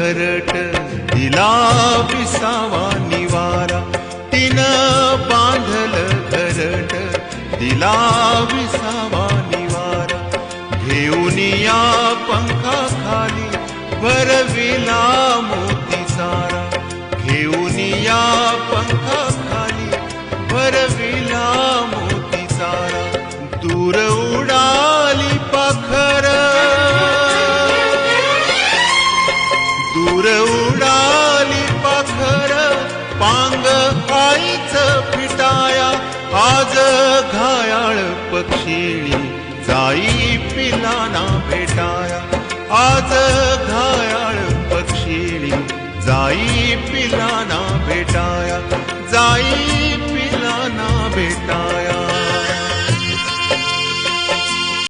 घरट दिला विसावा निवारा, तिनं बांधल घरट दिला विसावा निवारा. घेऊन या पंखाखाली भरविला मोती सारा, घेऊन या पंखाखाली भरविला मोती सारा. दूर उडाली पाखर, दूर उडाली पाखर, पांग आईच फिटाया. आज घायाळ पक्षिणी जाई पिलाना भेटाया, आज घायाळ पक्षिणी जाई पिलाना भेटाया, जाई